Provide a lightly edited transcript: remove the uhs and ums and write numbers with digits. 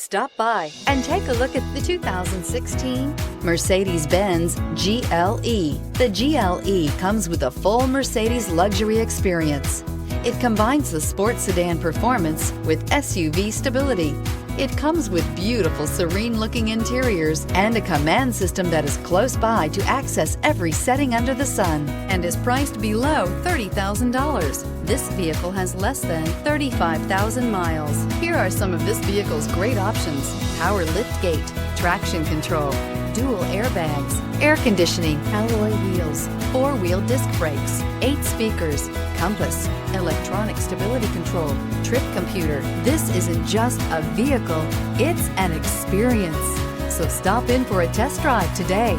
Stop by and take a look at the 2016 Mercedes-Benz GLE. The GLE comes with a full Mercedes luxury experience. It combines the sports sedan performance with SUV stability. It comes with beautiful, serene-looking interiors and a command system that is close by to access every setting under the sun and is priced below $30,000. This vehicle has less than 35,000 miles. Here are some of this vehicle's great options: power liftgate, traction control, dual airbags, air conditioning, alloy wheels, four-wheel disc brakes, 8 speakers, compass, electronic stability control, trip computer. This isn't just a vehicle, it's an experience. So stop in for a test drive today.